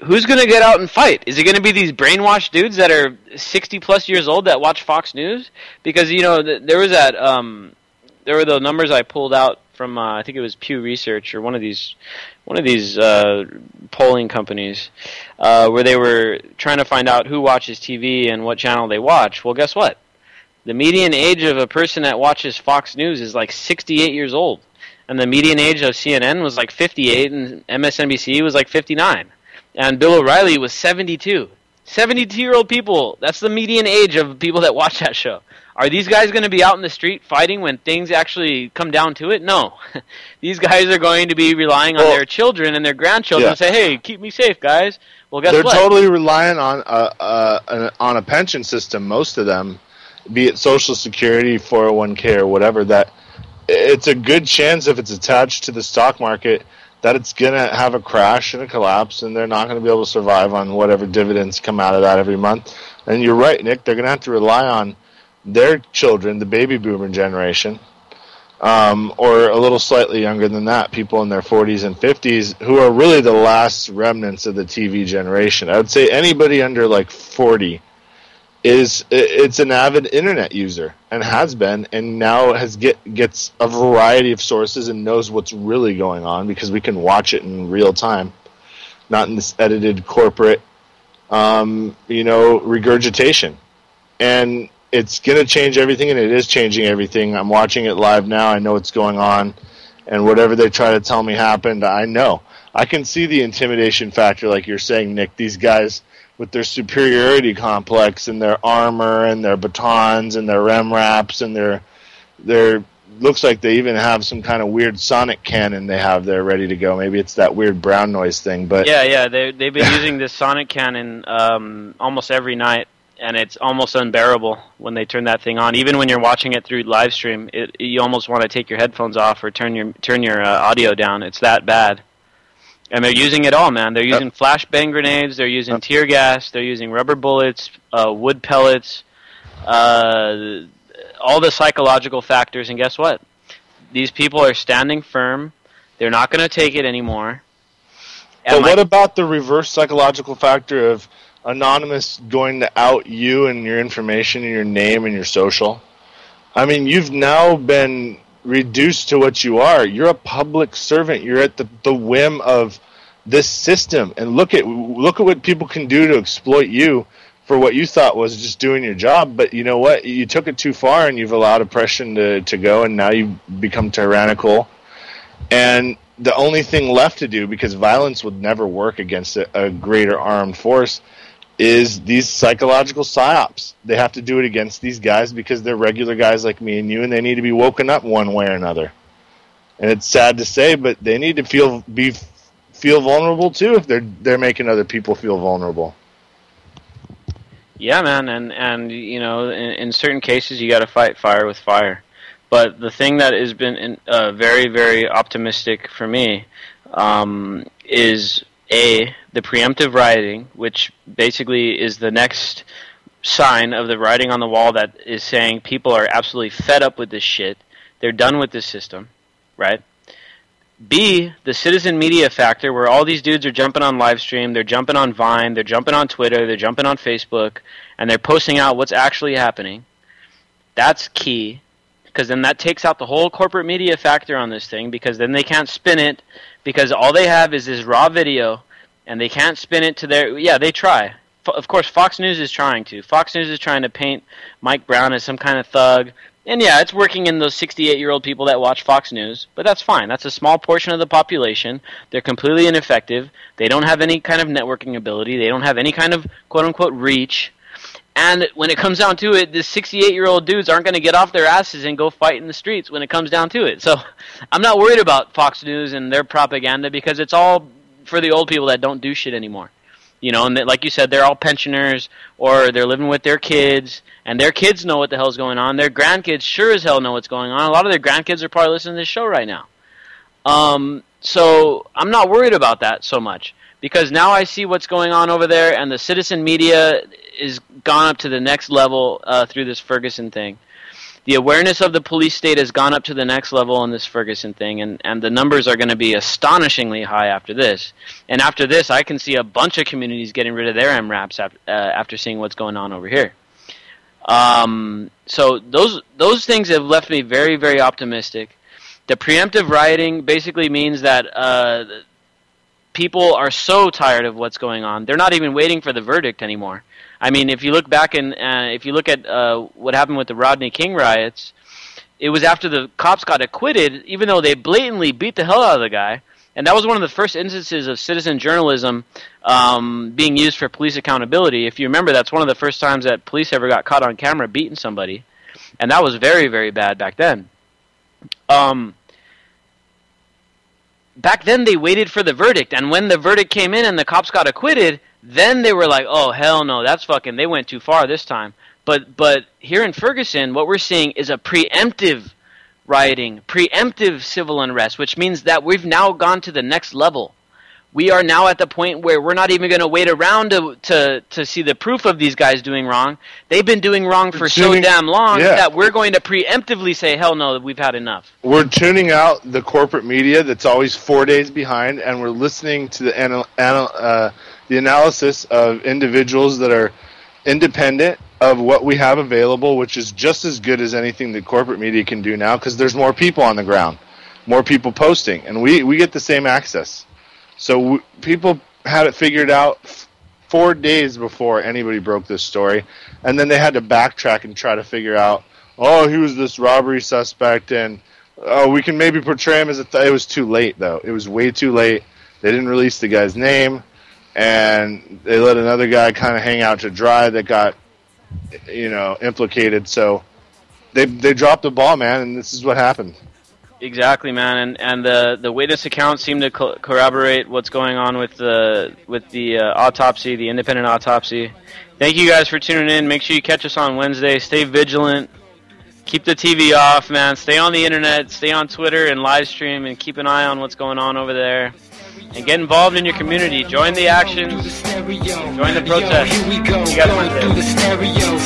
Who's going to get out and fight? Is it going to be these brainwashed dudes that are 60-plus years old that watch Fox News? Because, there was there were the numbers I pulled out from, I think it was Pew Research or one of these polling companies, where they were trying to find out who watches TV and what channel they watch. Well, guess what? The median age of a person that watches Fox News is like 68 years old. And the median age of CNN was like 58, and MSNBC was like 59. And Bill O'Reilly was 72. 72-year-old people. That's the median age of people that watch that show. Are these guys going to be out in the street fighting when things actually come down to it? No. These guys are going to be relying on their children and their grandchildren to say, hey, keep me safe, guys. Well, guess what? They're totally relying on a pension system, most of them, be it Social Security, 401k, or whatever, that it's a good chance if it's attached to the stock market that it's going to have a crash and a collapse, and they're not going to be able to survive on whatever dividends come out of that every month. And you're right, Nick, they're going to have to rely on their children, the baby boomer generation, or a little slightly younger than that, people in their 40s and 50s, who are really the last remnants of the TV generation. I would say anybody under like 40 it's an avid internet user and has been, and now gets a variety of sources and knows what's really going on because we can watch it in real time, not in this edited corporate regurgitation. And it's going to change everything, and it is changing everything. I'm watching it live now. I know what's going on, and whatever they try to tell me happened, I know. I can see the intimidation factor, like you're saying, Nick. These guys with their superiority complex and their armor and their batons and their rem wraps and their looks like they even have some kind of weird sonic cannon they have there ready to go. Maybe it's that weird brown noise thing. But yeah, they've been using this sonic cannon almost every night, and it's almost unbearable when they turn that thing on. Even when you're watching it through live stream, you almost want to take your headphones off or turn your audio down. It's that bad. And they're using it all, man. They're using flashbang grenades. They're using tear gas. They're using rubber bullets, wood pellets, all the psychological factors. And guess what? these people are standing firm. They're not going to take it anymore. But what about the reverse psychological factor of Anonymous going to out you and your information and your name and your social? I mean, you've now been reduced to what you are. You're a public servant. You're at the whim of this system. And look at what people can do to exploit you for what you thought was just doing your job. But you know what? You took it too far, and you've allowed oppression to go, and now you've become tyrannical. And the only thing left to do, because violence would never work against a greater armed force, is these psychological psyops. They have to do it against these guys because they're regular guys like me and you, and they need to be woken up one way or another. And it's sad to say, but they need to feel vulnerable too if they're making other people feel vulnerable. Yeah, man, and you know, in certain cases, you got to fight fire with fire. But the thing that has been very, very optimistic for me is the preemptive rioting, which basically is the next sign of the writing on the wall that is saying people are absolutely fed up with this shit. They're done with this system, right? B, the citizen media factor, where all these dudes are jumping on Livestream, they're jumping on Vine, they're jumping on Twitter, they're jumping on Facebook, and they're posting out what's actually happening. That's key, because then that takes out the whole corporate media factor on this thing, because then they can't spin it, because all they have is this raw video, and they can't spin it to their... Yeah, they try. Of course, Fox News is trying to. Fox News is trying to paint Mike Brown as some kind of thug. And yeah, it's working in those 68-year-old people that watch Fox News, but that's fine. That's a small portion of the population. They're completely ineffective. They don't have any kind of networking ability. They don't have any kind of quote-unquote reach. And when it comes down to it, the 68-year-old dudes aren't going to get off their asses and go fight in the streets when it comes down to it. So I'm not worried about Fox News and their propaganda, because it's all for the old people that don't do shit anymore. You know, and like you said, they're all pensioners, or they're living with their kids, and their kids know what the hell's going on. Their grandkids sure as hell know what's going on. A lot of their grandkids are probably listening to this show right now. So I'm not worried about that so much, because now I see what's going on over there, and the citizen media is gone up to the next level through this Ferguson thing. The awareness of the police state has gone up to the next level in this Ferguson thing, and the numbers are going to be astonishingly high after this. And after this, I can see a bunch of communities getting rid of their MRAPs after seeing what's going on over here. So those things have left me very, very optimistic. The preemptive rioting basically means that people are so tired of what's going on, they're not even waiting for the verdict anymore. I mean, if you look back and if you look at what happened with the Rodney King riots, it was after the cops got acquitted, even though they blatantly beat the hell out of the guy. And that was one of the first instances of citizen journalism being used for police accountability. If you remember, that's one of the first times that police ever got caught on camera beating somebody. And that was very, very bad back then. Back then, they waited for the verdict. And when the verdict came in and the cops got acquitted, then they were like, oh, hell no, they went too far this time. But here in Ferguson, what we're seeing is a preemptive rioting, preemptive civil unrest, which means that we've now gone to the next level. We are now at the point where we're not even going to wait around to see the proof of these guys doing wrong. They've been doing wrong for so damn long that we're going to preemptively say, hell no, we've had enough. We're tuning out the corporate media that's always 4 days behind, and we're listening to the analysis of individuals that are independent of what we have available, which is just as good as anything that corporate media can do now, because there's more people on the ground, more people posting, and we get the same access. So people had it figured out 4 days before anybody broke this story, and then they had to backtrack and try to figure out, oh, he was this robbery suspect, and we can maybe portray him as it was too late, though. It was way too late. They didn't release the guy's name, and they let another guy kind of hang out to dry that got, implicated. So they dropped the ball, man, and this is what happened. Exactly, man, and the witness accounts seem to corroborate what's going on with the autopsy, the independent autopsy. Thank you guys for tuning in. Make sure you catch us on Wednesday. Stay vigilant. Keep the TV off, man. Stay on the internet. Stay on Twitter and live stream, and keep an eye on what's going on over there. And get involved in your community. Join the action. Join the protest. Here we go. You got Through the stereo.